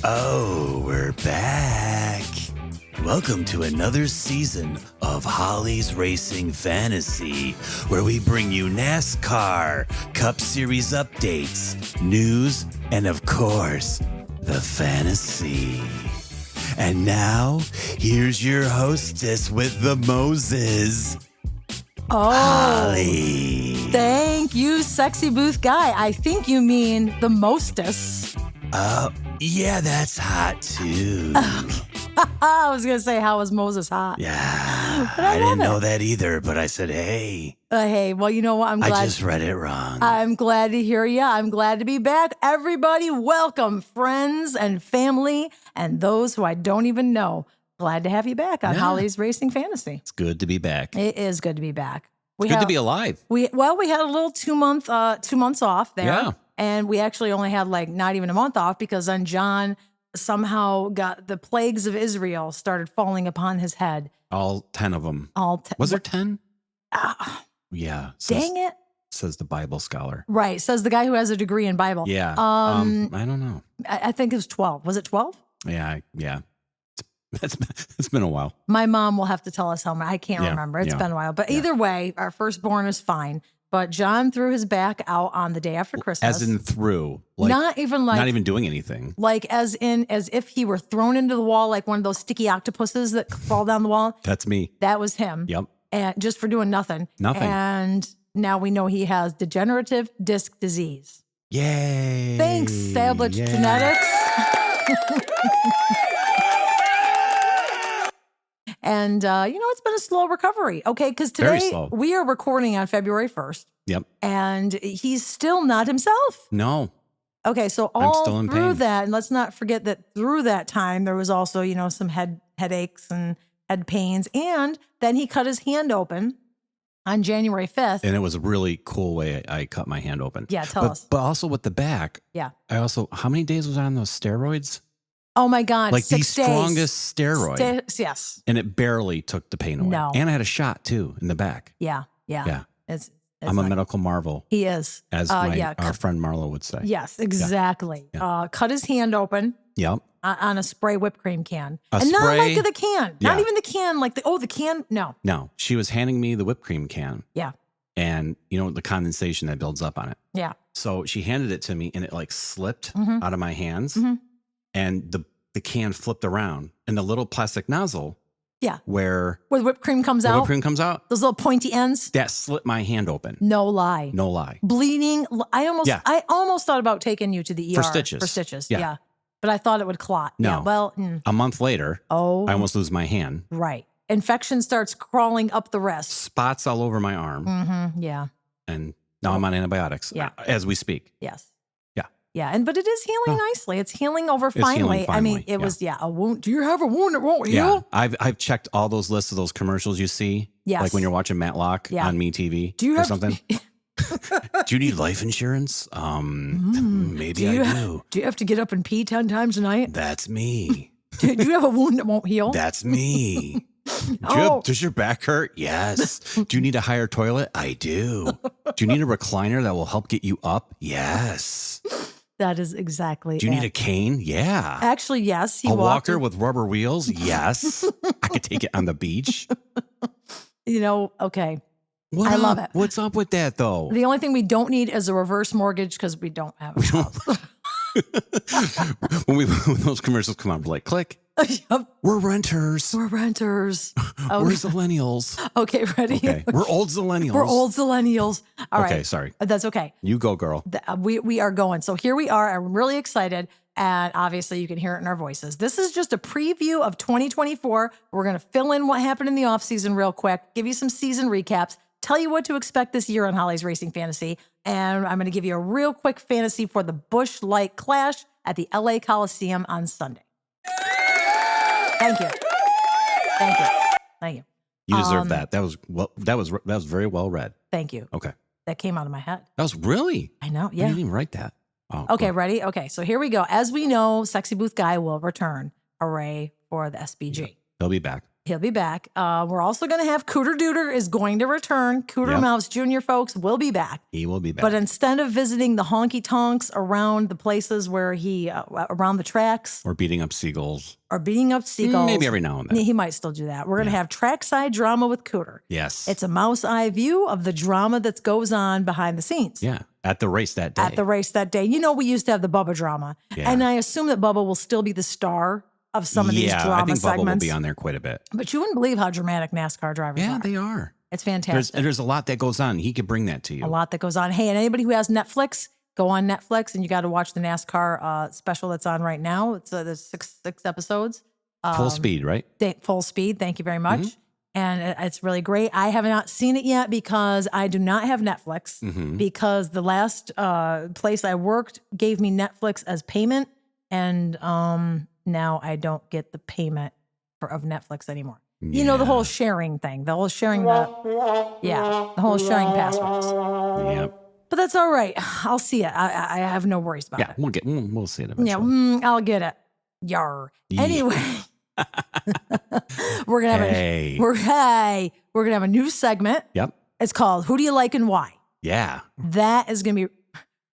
Oh, we're back. Welcome to another season of Holly's Racing Fantasy, where we bring you NASCAR Cup Series updates, news, and of course, the fantasy. And now, here's your hostess with the Moses, Holly. Thank you, sexy booth guy. I think you mean the mostess. Yeah, that's hot too. I was going to say, how was Moses hot? Yeah, I didn't know that either, but I said, hey. Hey, well, you know what? I'm glad. I just read it wrong. I'm glad to hear you. I'm glad to be back. Everybody, welcome, friends and family, and those who I don't even know. Glad to have you back on Holly's Racing Fantasy. It's good to be back. It is good to be back. It's good to be alive. We had a little 2 months off there. Yeah. And we actually only had not even a month off because then John somehow got the plagues of Israel started falling upon his head. All 10 of them. Was there 10? Yeah. Dang it. Says the Bible scholar. Right. Says the guy who has a degree in Bible. Yeah. I don't know. I think it was 12. Was it 12? Yeah. It's been a while. My mom will have to tell us how many. I can't remember. It's been a while. But either way, our firstborn is fine. But John threw his back out on the day after Christmas. As in through. Not even doing anything. As if he were thrown into the wall like one of those sticky octopuses that fall down the wall. That's me. That was him. Yep. And just for doing nothing. Nothing. And now we know he has degenerative disc disease. Yay. Thanks, Savage Genetics. And, it's been a slow recovery. Okay, because today we are recording on February 1st. Yep. And he's still not himself. No. Okay, so through pain. that, and let's not forget that through that time, there was also, some headaches and head pains. And then he cut his hand open on January 5th. And it was a really cool way I cut my hand open. Yeah, tell us. But also with the back. Yeah. How many days was I on those steroids? Oh my God. Like 6 the days. strongest steroid. Yes. And it barely took the pain away. No. And I had a shot too in the back. Yeah. I'm a medical marvel. He is. As our friend Marlo would say. Yes, exactly. Yeah. Cut his hand open. Yep. On a spray whipped cream can. Not like the can. Yeah. Not even the can, the can. No. No. She was handing me the whipped cream can. Yeah. And the condensation that builds up on it. Yeah. So she handed it to me and it slipped out of my hands. Mm-hmm. And the can flipped around and the little plastic nozzle. Yeah. Where the whipped cream comes out. Whipped cream comes out. Those little pointy ends. That slit my hand open. No lie. Bleeding. I almost thought about taking you to the ER. For stitches. Yeah. But I thought it would clot. No. Yeah, well. A month later, I almost lose my hand. Right. Infection starts crawling up the wrist. Spots all over my arm. Mm-hmm. Yeah. And now I'm on antibiotics as we speak. Yes. Yeah, but it is healing nicely. It's healing over finally. I mean, it was a wound. Do you have a wound that won't heal? Yeah, I've checked all those lists of those commercials you see. Yes. Like when you're watching Matlock on MeTV or something. Do you need life insurance? Maybe I do. Do you have to get up and pee 10 times a night? That's me. Do you have a wound that won't heal? That's me. Does your back hurt? Yes. Do you need a higher toilet? I do. Do you need a recliner that will help get you up? Yes. That is exactly. Do you need a cane? Yeah. Actually, yes. A walker with rubber wheels? Yes. I could take it on the beach. Okay. I love it. What's up with that, though? The only thing we don't need is a reverse mortgage because we don't have a house. when those commercials come on, we're like, click. Yep. We're renters. Okay. We're zillennials. Okay, ready? Okay. We're old zillennials. All right. Okay, sorry. That's okay. You go, girl. We are going. So here we are. I'm really excited. And obviously you can hear it in our voices. This is just a preview of 2024. We're going to fill in what happened in the offseason real quick, give you some season recaps, tell you what to expect this year on Holly's Racing Fantasy. And I'm going to give you a real quick fantasy for the Busch Light Clash at the LA Coliseum on Sunday. Thank you. You deserve that. That was very well read. Thank you. Okay. That came out of my head. That was really? I know. Yeah. You didn't even write that. Oh, okay, cool. ready? Okay, so here we go. As we know, Sexy Booth Guy will return. Hooray for the SBG. He'll be back. He'll be back. We're also going to have Cooter Dooter is going to return. Cooter Mouse Jr. folks will be back. He will be back. But instead of visiting the honky tonks around the places where he, around the tracks. Or beating up seagulls. Maybe every now and then. He might still do that. We're going to have trackside drama with Cooter. Yes. It's a mouse eye view of the drama that goes on behind the scenes. Yeah. At the race that day. You know, we used to have the Bubba drama. Yeah. And I assume that Bubba will still be the star of some of these drama I think segments. Bubba will be on there quite a bit. But you wouldn't believe how dramatic NASCAR drivers are. Yeah, they are. It's fantastic. There's a lot that goes on. He could bring that to you. A lot that goes on. Hey, and anybody who has Netflix, go on Netflix and you got to watch the NASCAR special that's on right now. It's there's six episodes. Full speed, right? Full speed. Thank you very much. And it's really great. I have not seen it yet because I do not have Netflix because the last place I worked gave me Netflix as payment. And now I don't get the payment of Netflix anymore. Yeah. You know, the whole sharing thing, the whole sharing passwords. Yep. But that's all right. I'll see it. I have no worries about it. We'll see it eventually. Yeah, I'll get it. Yar. Yeah. Anyway, we're gonna have a new segment. Yep. It's called "Who Do You Like and Why?" Yeah. That is gonna be.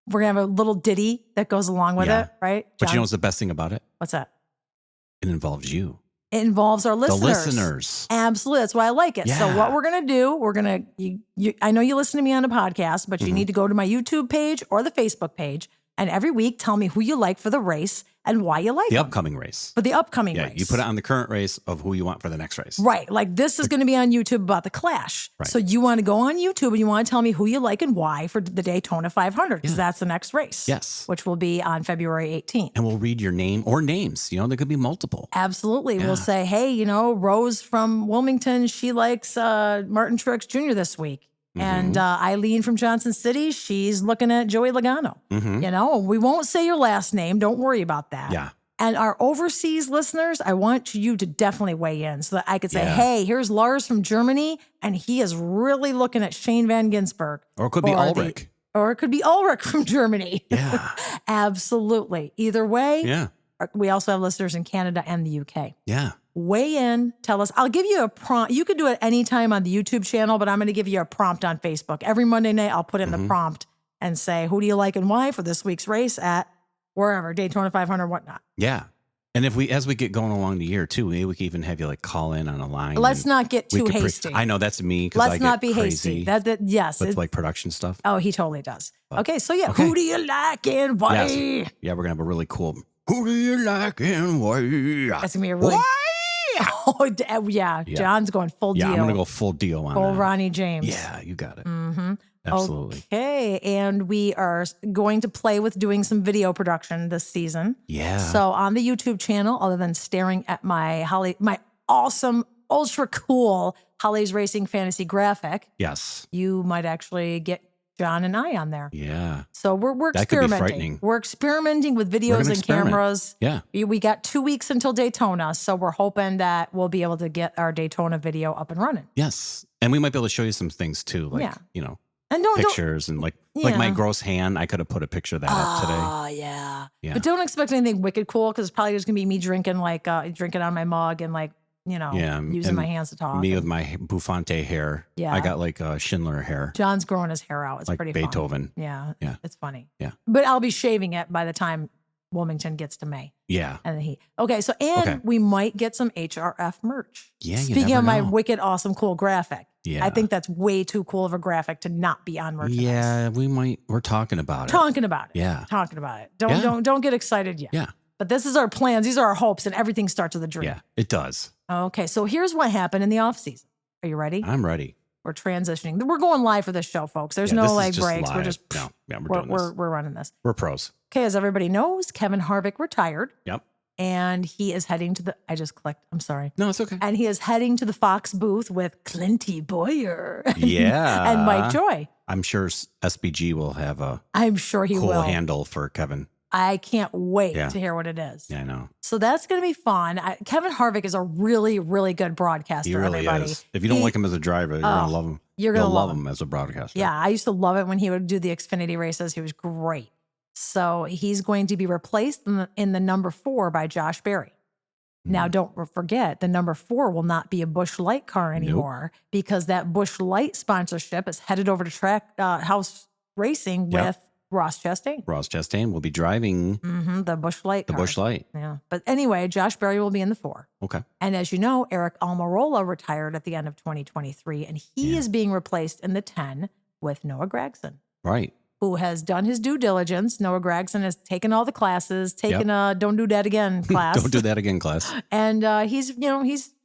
We're gonna have a little ditty that goes along with it, right? But John? you know what's the best thing about it? What's that? It involves you. It involves our listeners. The listeners. Absolutely. That's why I like it. So Yeah. what we're going to do, I know you listen to me on a podcast, but you need to go to my YouTube page or the Facebook page. And every week, tell me who you like for the race and why you like The them. upcoming race. For the upcoming Yeah, race. you put it on the current race of who you want for the next race. Right. Like this is going to be on YouTube about the Clash. Right. So you want to go on YouTube and you want to tell me who you like and why for the Daytona 500 because that's the next race. Yes. Which will be on February 18th. And we'll read your name or names. You know, there could be multiple. Absolutely. Yeah. We'll say, hey, you know, Rose from Wilmington, she likes Martin Truex Jr. this week. And Eileen from Johnson City, she's looking at Joey Logano. You know, we won't say your last name. Don't worry about that. Yeah. And our overseas listeners, I want you to definitely weigh in so that I could say, Yeah. hey, here's Lars from Germany, and he is really looking at Shane Van Ginsberg. Or it could be Ulrich. Or it could be Ulrich from Germany. Yeah. Absolutely. Either way, Yeah. we also have listeners in Canada and the UK. Yeah. Weigh in, tell us. I'll give you a prompt. You could do it anytime on the YouTube channel, but I'm going to give you a prompt on Facebook. Every Monday night, I'll put in the prompt and say, who do you like and why for this week's race at wherever, Daytona 500, whatnot. Yeah. And as we get going along the year too, maybe we can even have you like call in on a line. Let's not get too we could hasty. I know that's me. Let's not be crazy hasty. Yes. with like production stuff. Oh, he totally does. Okay. So yeah, who do you like and why? Yes. Yeah. We're going to have a really cool, who do you like and why? That's going to be a really. Why? Oh, yeah. John's going full deal. Yeah, I'm going to go full deal on full that. Ronnie James. Yeah, you got it. Absolutely. Okay. And we are going to play with doing some video production this season. Yeah. So on the YouTube channel, other than staring at my awesome, ultra cool Holly's Racing Fantasy graphic, Yes. you might actually get John and I on there. Yeah. So we're That could be experimenting. frightening. We're experimenting with We're videos gonna and experiment. cameras. Yeah. We got 2 weeks until Daytona, so we're hoping that we'll be able to get our Daytona video up and running. Yes. And we might be able to show you some things too, like, Yeah. you know, And pictures and like my Yeah. gross hand. I could have put a picture of that up today. Oh, yeah. Yeah. But don't expect anything wicked cool because it's probably just going to be me drinking drinking on my mug and using and my hands to talk. Me with my bouffante hair. Yeah. I got like Schindler hair, John's growing his hair out. It's like pretty Beethoven. fun. Yeah. Yeah. It's funny. Yeah. But I'll be shaving it by the time Wilmington gets to May. Yeah. And the heat. Okay. So, and we might get some HRF merch. Yeah. You Speaking never of my know. wicked, awesome, cool graphic. Yeah. I think that's way too cool of a graphic to not be on merchandise. Yeah. We're talking about it. Talking about it. Yeah. Talking about it. Don't get excited yet. Yeah. But this is our plans. These are our hopes, and everything starts with a dream. Yeah. It does. Okay, so here's what happened in the off season. Are you ready? I'm ready. We're transitioning. We're going live for this show, folks. There's Yeah, this no is just breaks. We're live. just we're doing this. we're running this. We're pros. Okay, as everybody knows, Kevin Harvick retired. Yep. And he is heading to the. I just clicked. I'm sorry. No, it's okay. And he is heading to the Fox booth with Clinty Boyer. Yeah. And Mike Joy. I'm sure SBG will have a I'm sure he cool will. handle for Kevin. I can't wait Yeah. to hear what it is. Yeah, I know. So that's going to be fun. Kevin Harvick is a really, really good broadcaster. He really everybody. is. If you don't like him as a driver, you're going to love him. You're going to You'll love love him. as a broadcaster. Yeah, I used to love it when he would do the Xfinity races. He was great. So he's going to be replaced in the number 4 by Josh Berry. Now, don't forget, the number 4 will not be a Busch Light car anymore because that Busch Light sponsorship is headed over to Track House Racing with Ross Chastain. Ross Chastain will be driving the Busch Light car. The Busch Light. Yeah. But anyway, Josh Berry will be in the 4. Okay. And as you know, Eric Almirola retired at the end of 2023, and he is being replaced in the 10 with Noah Gragson. Right. Who has done his due diligence. Noah Gragson has taken all the classes, taken a "Don't Do That Again" class. Don't do that again class. And he's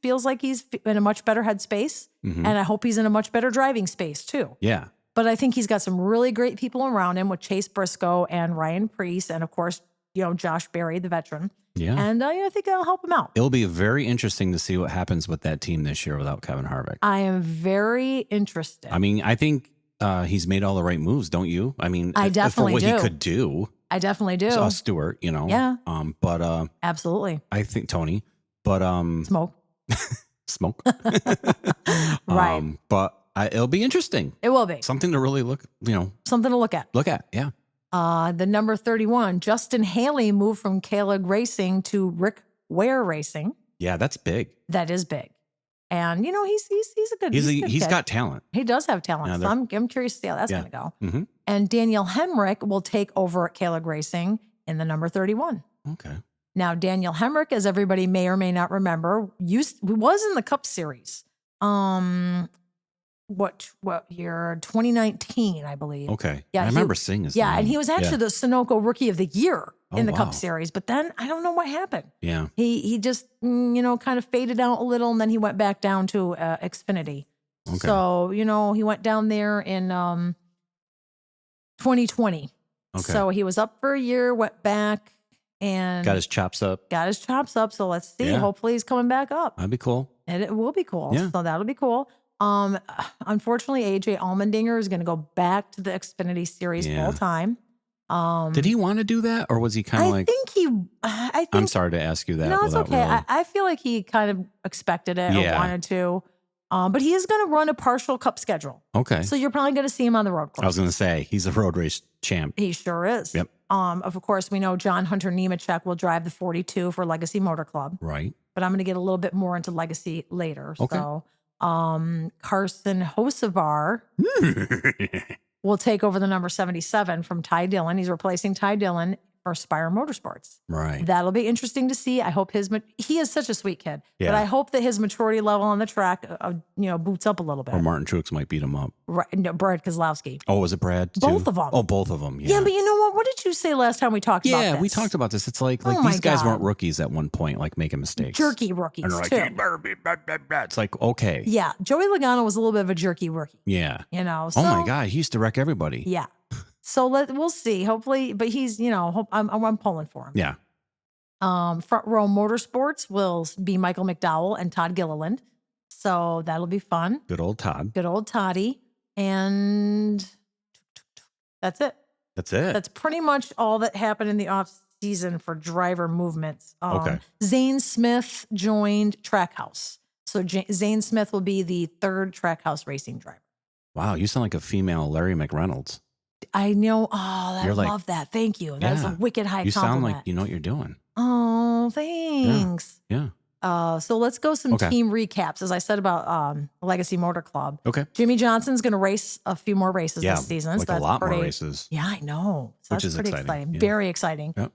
feels like he's in a much better headspace, and I hope he's in a much better driving space too. Yeah. But I think he's got some really great people around him with Chase Briscoe and Ryan Preece, and of course, Josh Berry, the veteran. Yeah. And I think I'll help him out. It'll be very interesting to see what happens with that team this year without Kevin Harvick. I am very interested. I mean, I think he's made all the right moves, don't you? I mean, I definitely for what do. he could do. I definitely do. Stewart, Yeah. But absolutely. I think Tony, but smoke. Smoke. Right. But it'll be interesting. It will be. Something to really Something to look at. Yeah. The number 31, Justin Haley moved from Kalig Racing to Rick Ware Racing. Yeah, that's big. That is big. And he's a good. He's got talent. He does have talent. Yeah, so I'm curious to see how that's going to go. Mm-hmm. And Daniel Hemrick will take over at Kalig Racing in the number 31. Okay. Now Daniel Hemrick, as everybody may or may not remember, was in the Cup Series. What year? 2019, I believe. Okay. Yeah, I remember seeing his name. and he was actually the Sunoco Rookie of the Year in the wow. Cup Series. But then I don't know what happened. Yeah. He just kind of faded out a little, and then he went back down to Xfinity. Okay. So he went down there in 2020. Okay. So he was up for a year, went back, and got his chops up. So let's see. Yeah. Hopefully he's coming back up. That'd be cool. And it will be cool. Yeah. So that'll be cool. Unfortunately, AJ Allmendinger is going to go back to the Xfinity Series full time. Did he want to do that, or was he kind of like? I think. I'm sorry to ask you that. No, it's okay. Really... I feel like he kind of expected it or wanted to. But he is going to run a partial Cup schedule. Okay. So you're probably going to see him on the road course. I was going to say he's a road race champ. He sure is. Yep. Of course, we know John Hunter Nemechek will drive the 42 for Legacy Motor Club. Right. But I'm going to get a little bit more into Legacy later. Okay. So, Carson Hocevar will take over the number 77 from Ty Dillon. He's replacing Ty Dillon for Spire Motorsports. Right. That'll be interesting to see. I hope he is such a sweet kid, Yeah. but I hope that his maturity level on the track, boots up a little bit. Or Martin Truex might beat him up. Right. No, Brad Keselowski. Oh, was it Brad too? Both of them. Oh, both of them. Yeah. Yeah, but you know what? What did you say last time we talked about this? Yeah, we talked about this. It's like Oh these my guys God. weren't rookies at one point, like making mistakes. Jerky rookies, And they're like, too. "You better be blah, blah, blah." It's like, okay. Yeah, Joey Logano was a little bit of a jerky rookie. Yeah. So, Oh my God, he used to wreck everybody. Yeah. So we'll see. Hopefully, but he's I'm pulling for him. Yeah. Front Row Motorsports will be Michael McDowell and Todd Gilliland. So that'll be fun. Good old Todd. Good old Toddy. And that's it. That's it. That's pretty much all that happened in the off season for driver movements. Okay. Zane Smith joined Trackhouse. So Zane Smith will be the 3rd Trackhouse racing driver. Wow, you sound like a female Larry McReynolds. I know. Oh, I You're like- love that. Thank you. That's a wicked high You compliment. sound like you know what you're doing. Oh, thanks. Yeah. So let's go some Okay. team recaps. As I said about Legacy Motor Club. Okay. Jimmy Johnson's going to race a few more races Yeah, this season. like so a that's lot more pretty- races. Yeah, I know. So Which that's is pretty exciting. Yeah. Very exciting. Yep.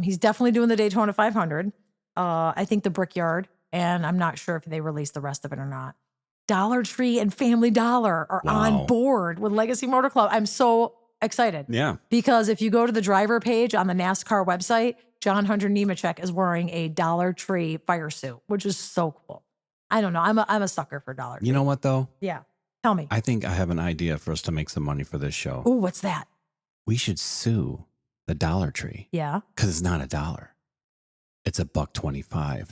He's definitely doing the Daytona 500. I think the Brickyard, and I'm not sure if they released the rest of it or not. Dollar Tree and Family Dollar are on board with Legacy Motor Club. I'm so excited. Yeah. Because if you go to the driver page on the NASCAR website, John Hunter Nemechek is wearing a Dollar Tree fire suit, which is so cool. I don't know. I'm a sucker for Dollar Tree. You know what though? Yeah. Tell me. I think I have an idea for us to make some money for this show. Oh, what's that? We should sue the Dollar Tree. Yeah. Because it's not $1. It's $1.25.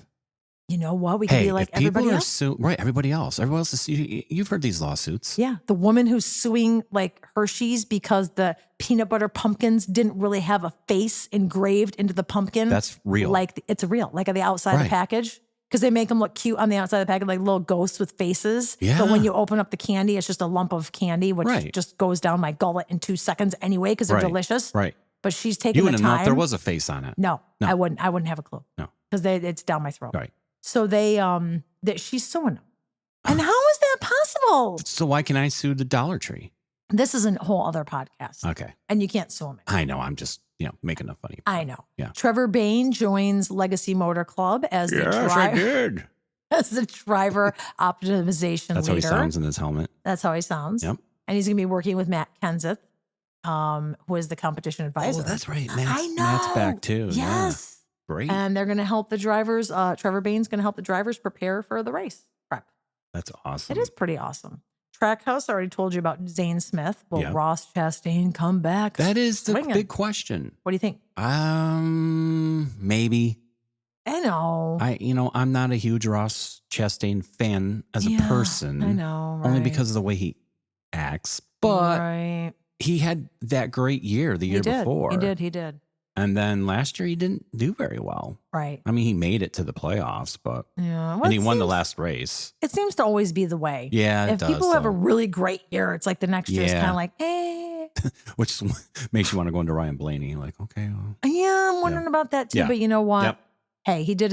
You know what? We can be like if people everybody are else. right, everybody else. Everyone else is, you've heard these lawsuits. Yeah. The woman who's suing like Hershey's because the peanut butter pumpkins didn't really have a face engraved into the pumpkin. That's real. Like it's real, like on the outside of the Right. package. Because they make them look cute on the outside of the package, like little ghosts with faces. Yeah. But when you open up the candy, it's just a lump of candy, which Right. just goes down my gullet in 2 seconds anyway, because they're Right. delicious. Right. But she's taking You the wouldn't know time. if there was a face on it. No, No. I wouldn't have a clue. No. because it's down my throat. Right. So she's suing them. And how is that possible? So why can I sue the Dollar Tree? This is a whole other podcast. Okay. And you can't sue them. I know. I'm just, making a funny. I know. Yeah. Trevor Bayne joins Legacy Motor Club as the Yes, I did. as the driver optimization That's leader. how he sounds in his helmet. That's how he sounds. Yep. And he's going to be working with Matt Kenseth, who is the competition advisor. Oh, that's right. I know. Matt's back too. Yes. Yeah. Great. And they're going to help the drivers. Trevor Bayne's going to help the drivers prepare for the race prep. That's awesome. It is pretty awesome. Trackhouse, I already told you about Zane Smith. Will Yep. Ross Chastain come back? That is the swinging? big question. What do you think? Maybe. I know. I'm not a huge Ross Chastain fan as a person. I know. Right. Only because of the way he acts. But right. he had that great year the year before. He did. And then last year he didn't do very well. Right. I mean, he made it to the playoffs, but yeah. Well, and he won the last race. It seems to always be the way. Yeah, if people have a really great year, it's like the next year is kind of like, which makes you want to go into Ryan Blaney. Like, okay, well. Yeah, I'm wondering about that too. Yeah. But you know what? Yep. Hey, he did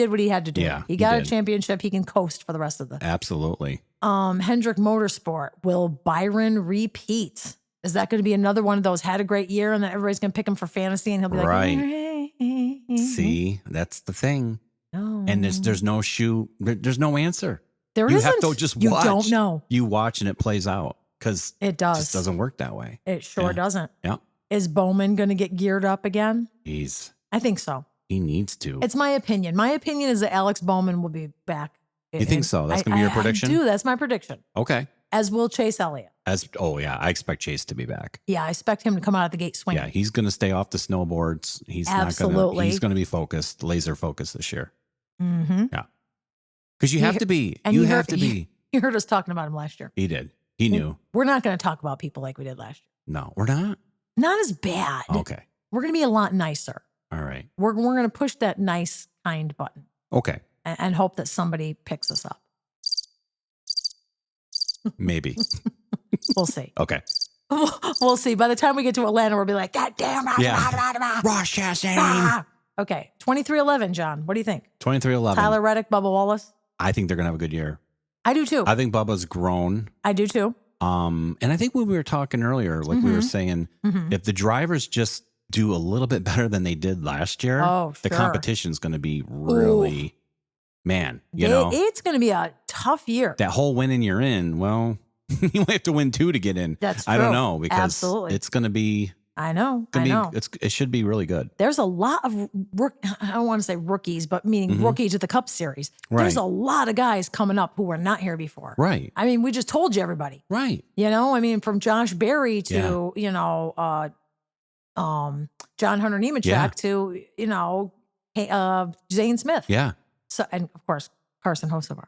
what he had to do. Yeah, he got he a did. championship. He can coast for the rest of the. Absolutely. Hendrick Motorsport. Will Byron repeat? Is that going to be another one of those had a great year and then everybody's going to pick him for fantasy and he'll be like, right. See, that's the thing. No. And there's no there's no answer. There you isn't. have to just watch. You don't know. You watch and it plays out because it does. It just doesn't work that way. It sure doesn't. Yeah. Is Bowman going to get geared up again? I think so. He needs to. It's my opinion. My opinion is that Alex Bowman will be back. You think so? That's going to be your prediction? I do. That's my prediction. Okay. As will Chase Elliott. I expect Chase to be back. Yeah, I expect him to come out of the gate swinging. Yeah, he's going to stay off the snowboards. He's Absolutely. He's going to be focused, laser focused this year. Mm-hmm. Yeah. Because you have to be. And you have to be. You heard us talking about him last year. He did. He knew. We're not going to talk about people like we did last year. No, we're not. Not as bad. Okay. We're going to be a lot nicer. All right. We're going to push that nice, kind button. Okay. And hope that somebody picks us up. Maybe. We'll see. Okay. We'll see. By the time we get to Atlanta, we'll be like, God damn. Ross Chastain. Okay. 23-11, John. What do you think? 23-11. Tyler Reddick, Bubba Wallace? I think they're going to have a good year. I do too. I think Bubba's grown. I do too. And I think when we were talking earlier, like we were saying, if the drivers just do a little bit better than they did last year, the competition's going to be really, it's going to be a tough year. That whole winning you're in, well, you might have to win 2 to get in. That's true. I don't know because Absolutely. it's going to be. I know. It should be really good. There's a lot of, I don't want to say rookies, but meaning rookies to the Cup Series. Right. There's a lot of guys coming up who were not here before. Right. I mean, we just told you everybody. Right. From Josh Berry to, John Hunter Nemechek to, Zane Smith. Yeah. So, and of course, Carson Hocevar.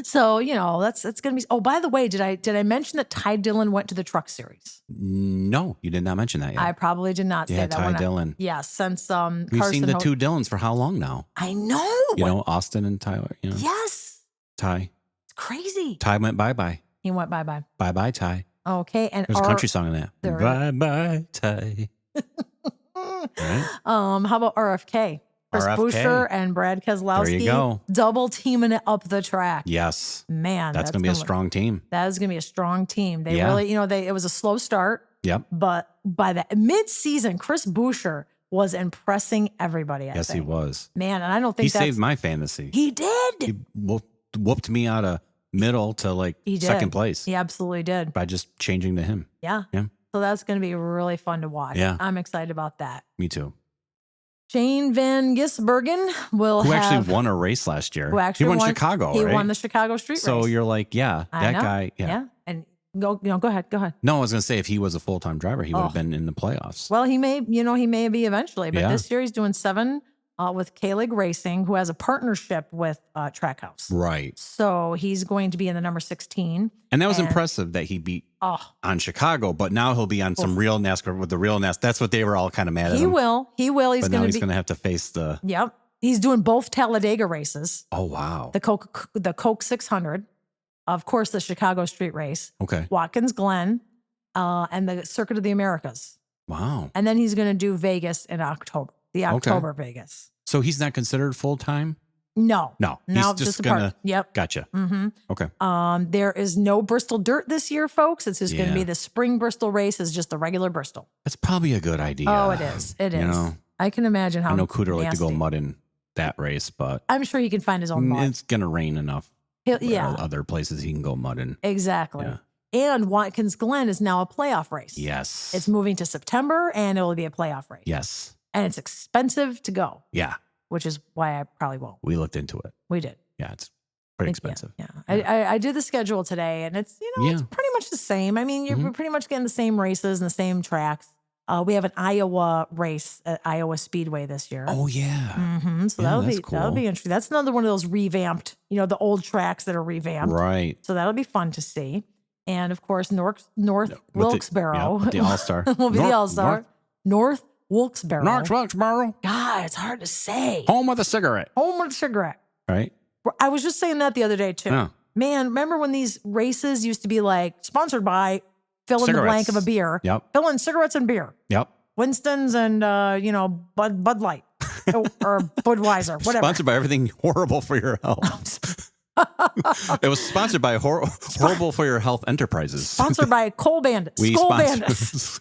So, that's going to be, oh, by the way, did I mention that Ty Dillon went to the Truck Series? No, you did not mention that yet. I probably did not say that. Ty Dillon. Yeah, since we've seen the 2 Dillons for how long now? I know. Austin and Tyler. Yes. Ty. It's crazy. Ty went bye-bye. He went bye-bye. Bye-bye, Ty. Okay. And there's a country song in that. Bye-bye, Ty. Right? How about RFK? Chris Buescher and Brad Keselowski. There you go. Double teaming it up the track. Yes. Man. That's going to be a strong team. That is going to be a strong team. They really, it was a slow start. Yep. But by the mid-season, Chris Buescher was impressing everybody. I think. He was. Man, and I don't think he saved my fantasy. He did. He whooped me out of middle to second place. He absolutely did. By just changing to him. Yeah. Yeah. So that's going to be really fun to watch. Yeah. I'm excited about that. Me too. Shane Van Gisbergen who actually won a race last year. He won Chicago, He right? won the Chicago Street Race. So you're like, that guy. Yeah. And go ahead. No, I was going to say if he was a full-time driver, he would have been in the playoffs. Well, he may be eventually, but this year he's doing 7 with K-Lig Racing, who has a partnership with Trackhouse. Right. So he's going to be in the number 16. And that was impressive that he beat on Chicago, but now he'll be on some real NASCAR with the real NASCAR. That's what they were all kind of mad at him. He will. He's going to have to face the. Yep. He's doing both Talladega races. Oh, wow. The Coke 600. Of course, the Chicago Street Race. Okay. Watkins Glen and the Circuit of the Americas. Wow. And then he's going to do Vegas in October. the October Vegas. So he's not considered full-time? No. He's just a gonna. part. Yep. Gotcha. Mm-hmm. Okay. There is no Bristol Dirt this year, folks. It's just going to be the spring Bristol race is just the regular Bristol. That's probably a good idea. Oh, it is. It is. Know, I can imagine how. I know Cooter like to go nasty. mud in that race, but I'm sure he can find his own mud. it's gonna rain enough. Other places he can go mud in. Exactly. Yeah. And Watkins Glen is now a playoff race. Yes. It's moving to September, and it will be a playoff race. Yes. And it's expensive to go. Yeah. Which is why I probably won't. We looked into it. We did. Yeah, it's pretty expensive. Yeah. I did the schedule today, and it's it's pretty much the same. I mean, you're pretty much getting the same races and the same tracks. We have an Iowa race at Iowa Speedway this year. Oh yeah. Mm-hmm. So that'll be interesting. That's another one of those revamped, the old tracks that are revamped. Right. So that'll be fun to see. And of course, North Wilkes-Barre the All-Star. will be the All-Star. North Wilkes-Barre. North Wilkes-Barre. God, it's hard to say. Home of the cigarette. Home of the cigarette. Right. I was just saying that the other day too. Yeah. Man, remember when these races used to be like sponsored by fill in the blank of a beer? Yep. Fill in cigarettes and beer. Yep. Winston's and Bud Light or Budweiser, whatever. Sponsored by everything horrible for your health. It was sponsored by Horrible for Your Health Enterprises. Sponsored by Coal Bandits. We Skull Bandits.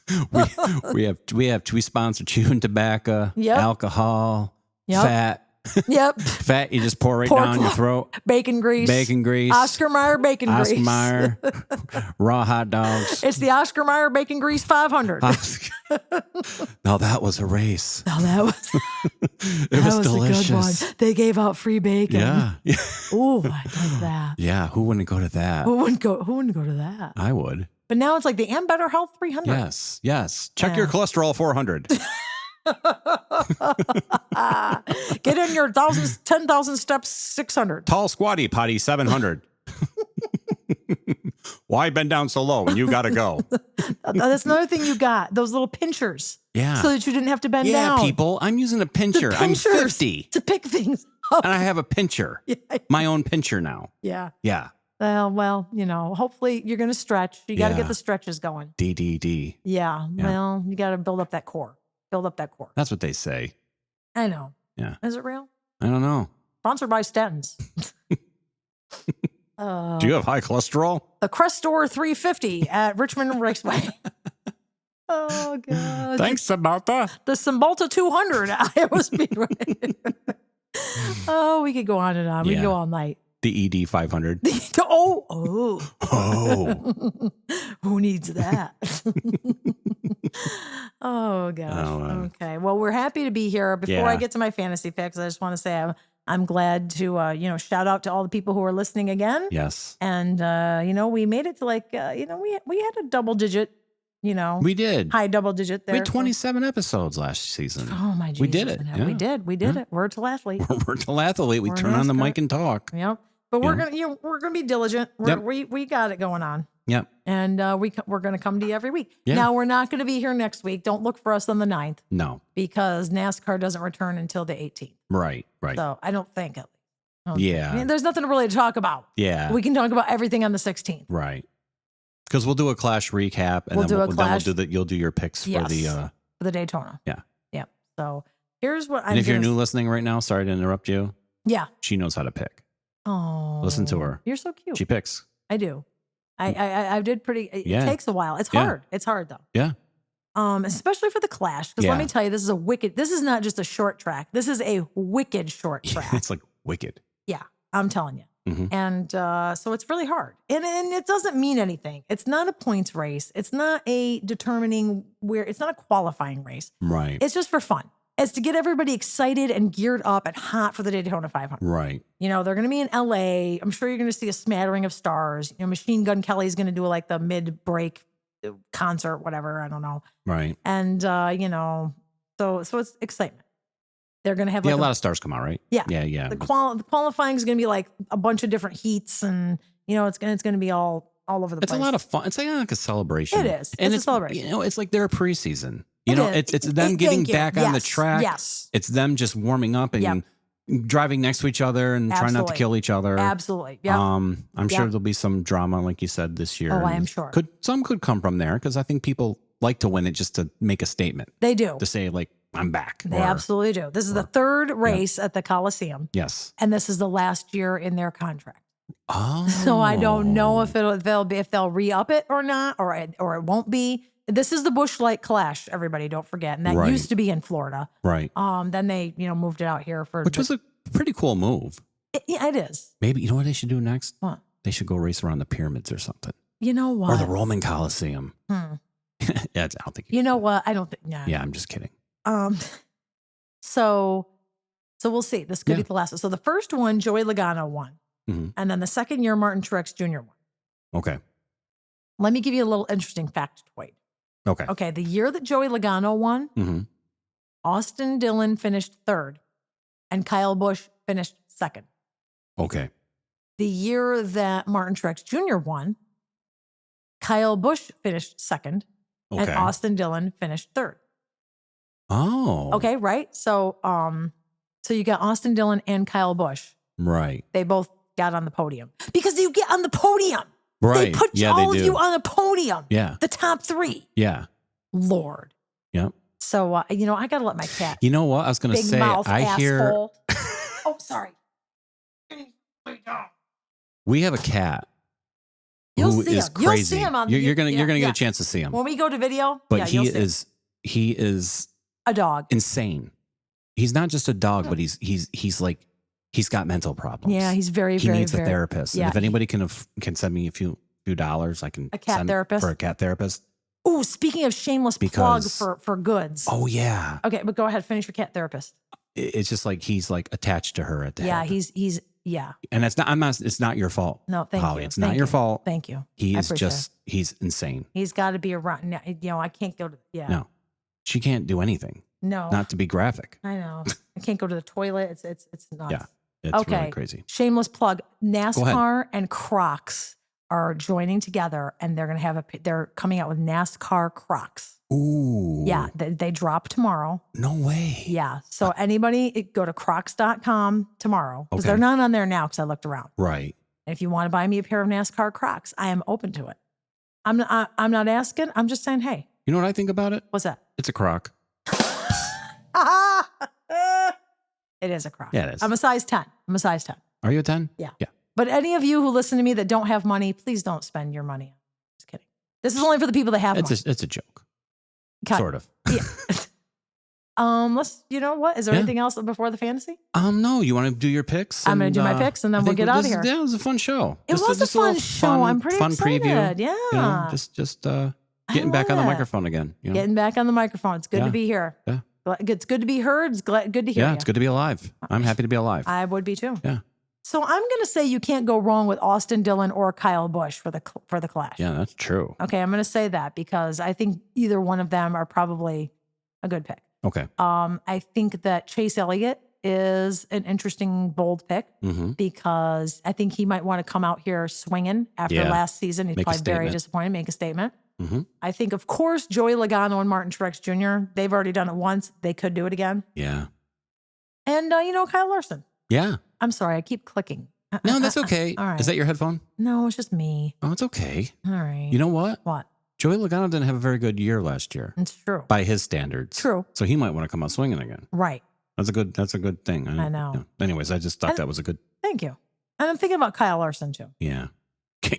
we sponsor chewing tobacco, Yep. alcohol, Yep. fat. Yep. Fat you just pour right Pork down your throat. Bacon grease. Oscar Mayer bacon grease. Oscar Mayer. Raw hot dogs. It's the Oscar Mayer bacon grease 500. Now that was a race. Now that was It was a delicious. good one. They gave out free bacon. Yeah. Ooh, I like that. Yeah. Who wouldn't go to that? Who wouldn't go to that? I would. But now it's like the And Better Health 300. Yes. Check your cholesterol 400. Get in your 10,000 steps 600. Tall squatty potty 700. Why bend down so low when you got to go? That's another thing you got. Those little pinchers. Yeah. So that you didn't have to bend down. Yeah, people. I'm using a pincher. I'm 50. To pick things up. And I have a pincher. Yeah. My own pincher now. Yeah. Yeah. Well, hopefully you're going to stretch. You got to get the stretches going. DDD. Yeah. Well, you got to build up that core. That's what they say. I know. Yeah. Is it real? I don't know. Sponsored by statins. Do you have high cholesterol? The Crestor 350 at Richmond Raceway. Oh, God. Thanks, Samantha. The Cymbalta 200 at Iowa Speedway. Oh, we could go on and on. We could go all night. The ED 500. Oh. Who needs that? Oh, gosh. Okay. Well, we're happy to be here. Before I get to my fantasy picks, I just want to say I'm glad to, shout out to all the people who are listening again. Yes. And, we made it to we had a double digit, we did. High double digit there. We had 27 episodes last season. Oh, my Jesus. We did it. Yeah. We did it. We're a athlete. We're athlete. We turn on the mic and talk. Yep. But we're gonna be diligent. We got it going on. Yep. And we're gonna come to you every week. Yeah. Now we're not gonna be here next week. Don't look for us on the 9th. No. Because NASCAR doesn't return until the 18th. Right. So I don't think it. Yeah. I mean, there's nothing really to talk about. Yeah. We can talk about everything on the 16th. Right. Because we'll do a Clash recap, and you'll do your picks for the Daytona. Yeah. Yeah. So here's what And if you're new listening right now, sorry to interrupt you. Yeah. She knows how to pick. Oh. Listen to her. You're so cute. She picks. I do. I did pretty. It takes a while. It's hard. It's hard though. Yeah. Especially for the Clash, because let me tell you, this is not just a short track. This is a wicked short track. It's like wicked. Yeah, I'm telling you. Mm-hmm. And so it's really hard. And it doesn't mean anything. It's not a points race. It's not it's not a qualifying race. Right. It's just for fun. It's to get everybody excited and geared up and hot for the Daytona 500. Right. They're going to be in LA. I'm sure you're going to see a smattering of stars. Machine Gun Kelly's going to do like the mid-break concert, whatever. I don't know. Right. And, so it's excitement. They're going to have a lot of stars come out, right? Yeah. Yeah. The qualifying is going to be like a bunch of different heats, and it's going to be all over the place. It's a lot of fun. It's like a celebration. It is. It's a celebration. It's like they're a preseason. It's them getting back on the track. Yes. It's them just warming up and driving next to each other and trying not to kill each other. Absolutely. Yeah. I'm sure there'll be some drama, like you said, this year. Oh, I am sure. Some could come from there, because I think people like to win it just to make a statement. They do. To say, like, I'm back. They absolutely do. This is the third race at the Coliseum. Yes. And this is the last year in their contract. Oh. So I don't know if they'll re-up it or not, or it won't be. This is the Busch Light Clash, everybody, don't forget. And that used to be in Florida. Right. Then they, moved it out here Which was a pretty cool move. It is. Maybe, you know what they should do next? What? They should go race around the pyramids or something. You know what? Or the Roman Coliseum. Yeah, I don't think you know what? I don't think, no. Yeah, I'm just kidding. So we'll see. This could be the last one. So the first one, Joey Logano won. Mm-hmm. And then the second year, Martin Truex Jr. won. Okay. Let me give you a little interesting factoid. Okay. Okay. The year that Joey Logano won, Austin Dillon finished third and Kyle Busch finished second. Okay. The year that Martin Truex Jr. won, Kyle Busch finished second and Austin Dillon finished third. Oh. Okay, right? So you got Austin Dillon and Kyle Busch. Right. They both got on the podium. Because you get on the podium. Right. They put all of you on a podium. Yeah. The top three. Yeah. Lord. Yep. So, I got to let my cat. You know what? I was going to say, mouth, I hear. asshole. Oh, sorry. We have a cat. You'll who see is him. crazy. You'll see him on You're gonna get a chance to see him. When we go to video, But you'll he see him. he is A dog. insane. He's not just a dog, but he's like, he's got mental problems. Yeah, he's very, he very, needs very, a therapist. yeah. And if anybody can send me a few dollars, I can A cat send therapist? for a cat therapist. Oh, speaking of shameless plug for goods. Oh yeah. Okay, but go ahead, finish your cat therapist. It's just like he's like attached to her at the Yeah, hip. he's yeah. And it's not your fault. No, thank Holly. you. It's Thank not your you. fault. Thank you. He I is appreciate just he's insane. He's got to be around. I can't go to. Yeah. No. She can't do anything. No. Not to be graphic. I know. I can't go to the toilet. It's nuts. Yeah. It's really crazy. Shameless plug. NASCAR and Crocs are joining together, and they're going to they're coming out with NASCAR Crocs. Ooh. Yeah, they drop tomorrow. No way. Yeah. So anybody, go to crocs.com tomorrow because Okay. they're not on there now because I looked around. Right. And if you want to buy me a pair of NASCAR Crocs, I am open to it. I'm not asking. I'm just saying, hey. You know what I think about it? What's that? It's a crock. It is a Croc. Yeah, it is. I'm a size 10. I'm a size 10. Are you a 10? Yeah. Yeah. But any of you who listen to me that don't have money, please don't spend your money. Just kidding. This is only for the people that have money. It's a joke. Okay. Sort of. Yeah. You know what? Is there anything else before the fantasy? No. You want to do your picks? I'm going to do my picks and then we'll get out of here. Yeah, it was a fun show. It was a fun show. I'm pretty excited. Preview. Yeah. You know, just getting back on the microphone again. You know? Getting back on the microphone. It's good to be here. Yeah. It's good to be heard. It's good to hear you. It's good to be alive. I'm happy to be alive. I would be too. Yeah. So I'm going to say you can't go wrong with Austin Dillon or Kyle Busch for the Clash. Yeah, that's true. Okay, I'm going to say that because I think either one of them are probably a good pick. Okay. I think that Chase Elliott is an interesting, bold pick because I think he might want to come out here swinging after last season. He's probably very disappointed, make a statement. I think, of course, Joey Logano and Martin Truex Jr., they've already done it once. They could do it again. Yeah. And, Kyle Larson. Yeah. I'm sorry, I keep clicking. No, that's okay. All right. Is that your headphone? No, it's just me. Oh, it's okay. All right. You know what? What? Joey Logano didn't have a very good year last year. It's true. By his standards. True. So he might want to come out swinging again. Right. That's a good thing. I know. Yeah. Anyways, I just thought that was a good. Thank you. And I'm thinking about Kyle Larson too. Yeah.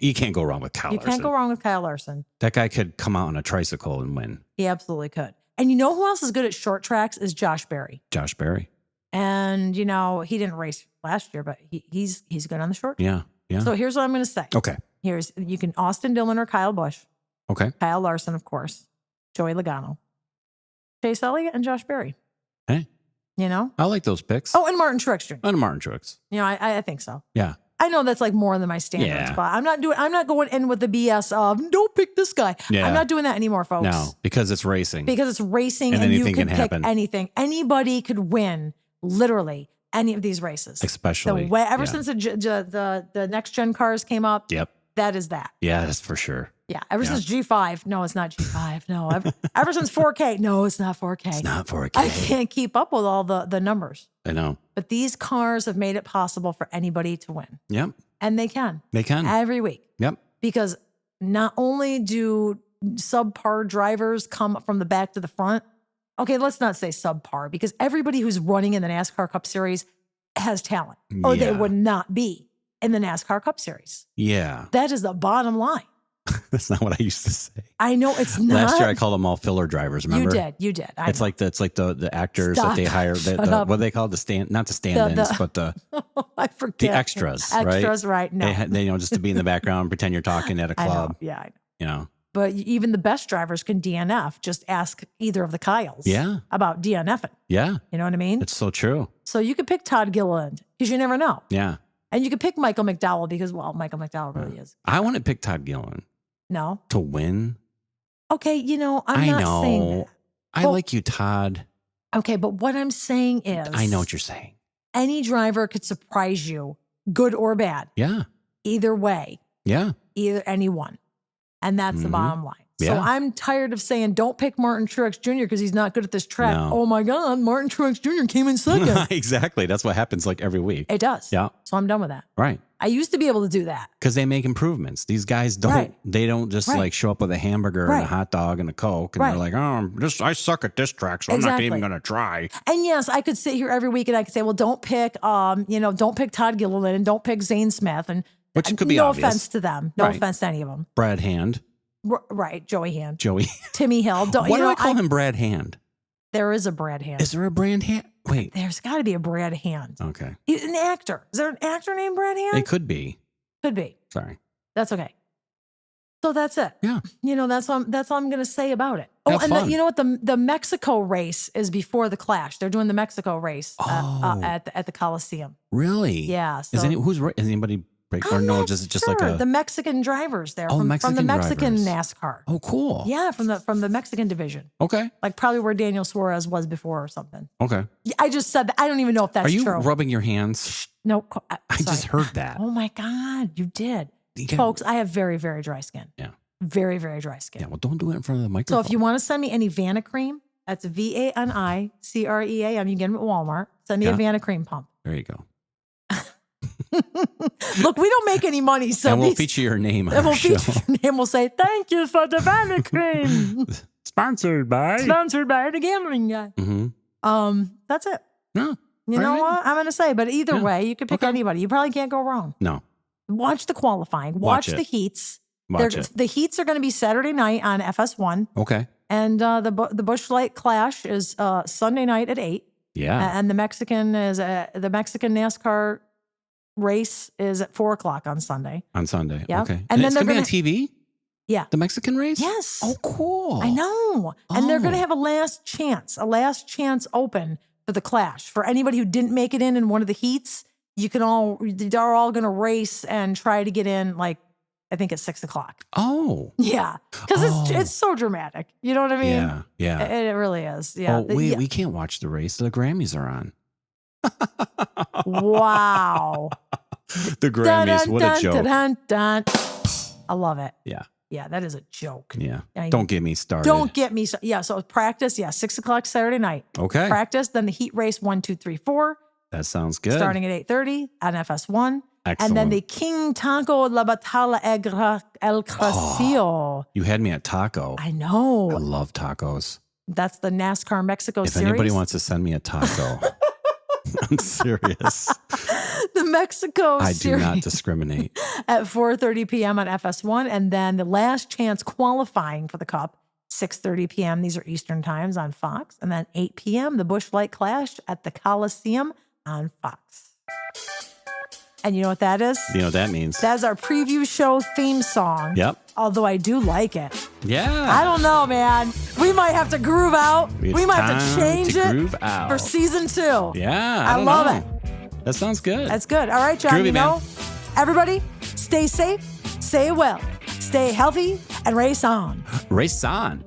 You can't go wrong with Kyle Larson. You can't go wrong with Kyle Larson. That guy could come out on a tricycle and win. He absolutely could. And you know who else is good at short tracks is Josh Berry. Josh Berry. And, he didn't race last year, but he's good on the short track. Yeah. Yeah. So here's what I'm going to say. Okay. You can Austin Dillon or Kyle Busch. Okay. Kyle Larson, of course. Joey Logano. Chase Elliott and Josh Berry. Hey. I like those picks. Oh, and Martin Truex Jr. And Martin Truex. I think so. Yeah. I know that's like more than my standards, but I'm not going in with the BS of don't pick this guy. Yeah. I'm not doing that anymore, folks. No, because it's racing. Because it's racing and you can pick anything. Anybody could win literally any of these races. Especially. Ever since the next gen cars came up. Yep. That is that. Yeah, that's for sure. Yeah. Ever since G5. No, it's not G5. No. Ever since 4K. No, it's not 4K. It's not 4K. I can't keep up with all the numbers. I know. But these cars have made it possible for anybody to win. Yep. And they can. They can. Every week. Yep. Because not only do subpar drivers come from the back to the front, okay, let's not say subpar, because everybody who's running in the NASCAR Cup Series has talent, or they would not be in the NASCAR Cup Series. Yeah. That is the bottom line. That's not what I used to say. I know it's not. Last year I called them all filler drivers, remember? You did. It's like the actors that they hire, what do they call it? Not the stand-ins, but I forget. The extras, right? Extras, right? No. They just to be in the background, pretend you're talking at a club. I know. But even the best drivers can DNF. Just ask either of the Kyles about DNFing. Yeah. You know what I mean? It's so true. So you could pick Todd Gilliland because you never know. Yeah. And you could pick Michael McDowell because, well, Michael McDowell really is. I want to pick Todd Gilliland. No. To win? Okay, I'm not saying that. I like you, Todd. Okay, but what I'm saying is... I know what you're saying. Any driver could surprise you, good or bad. Yeah. Either way. Yeah. Either anyone. And that's the bottom line. So I'm tired of saying, don't pick Martin Truex Jr. because he's not good at this track. No. Oh my God, Martin Truex Jr. came in second. Exactly. That's what happens like every week. It does. Yeah. So I'm done with that. Right. I used to be able to do that. Because they make improvements. These guys don't, they don't just like show up with a hamburger and a hot dog and a Coke. And they're like, oh, I suck at this track, so I'm not even going to try. And yes, I could sit here every week and I could say, well, don't pick, don't pick Todd Gilliland and don't pick Zane Smith. And which could be no obvious. offense to them. No offense to any of them. Brad Hand. Right. Joey Hand. Joey. Timmy Hill. Why do I call him Brad Hand? There is a Brad Hand. Is there a Brad Hand? Wait. There's got to be a Brad Hand. Okay. He's an actor. Is there an actor named Brad Hand? It could be. Could be. Sorry. That's okay. So that's it. Yeah. That's all I'm going to say about it. Oh, Have and fun. you know what? The Mexico race is before the Clash. They're doing the Mexico race at the Coliseum. Really? Yeah. So, is anybody break or no? Just like a the Mexican drivers there from the Mexican drivers. NASCAR. Oh, cool. Yeah, from the Mexican division. Okay. Like probably where Daniel Suarez was before or something. Okay. I just said that. I don't even know if that's true. Are you rubbing your hands? No. I just heard that. Oh my God, you did. Folks, I have very, very dry skin. Yeah. Very, very dry skin. Yeah, well, don't do it in front of the microphone. So if you want to send me any Vanicream, that's VANICREAM. You can get them at Walmart. Send me a Vanicream pump. There you go. Look, we don't make any money, so and we'll feature your name on our show. Feature your name. We'll say, thank you for the Vanicream. Sponsored by the gambling guy. Mm-hmm. That's it. No. You know what? I'm going to say, but either way, you can pick anybody. You probably can't go wrong. No. Watch the qualifying. Watch the heats. The heats are going to be Saturday night on FS1. Okay. And the Busch Light Clash is Sunday night at 8. Yeah. And the Mexican NASCAR race is at 4:00 on Sunday. On Sunday. Yeah. Okay. And then it's they're going to be on TV? Yeah. The Mexican race? Yes. Oh, cool. I know. And they're going to have a last chance open for the Clash. For anybody who didn't make it in one of the heats, they're all going to race and try to get in, like, I think it's 6:00. Oh. Yeah. Because it's so dramatic. You know what I mean? Yeah. Yeah. It really is. Yeah. Oh, we can't watch the race. The Grammys are on. Wow. The Grammys. What a joke. I love it. Yeah. Yeah, that is a joke. Yeah. Don't get me started. Don't get me started. Yeah, so practice, 6:00 Saturday night. Okay. Practice, then the heat race 1, 2, 3, 4. That sounds good. Starting at 8:30 on FS1. Excellent. And then the King Taco La Batalla El Cracio. You had me at taco. I know. I love tacos. That's the NASCAR Mexico If Series. anybody wants to send me a taco, I'm serious. The Mexico Series. I do not discriminate. At 4:30 p.m. on FS1. And then the last chance qualifying for the Cup, 6:30 p.m. These are Eastern times on Fox. And then 8 p.m., the Busch Light Clash at the Coliseum on Fox. And you know what that is? You know what that means? That's our preview show theme song. Yep. Although I do like it. Yeah. I don't know, man. We might have to groove out. We might have to change it for season 2. Yeah. I love it. That sounds good. That's good. All right, John. Groovy, Everybody, stay safe, stay well, stay healthy, and race on. Race on.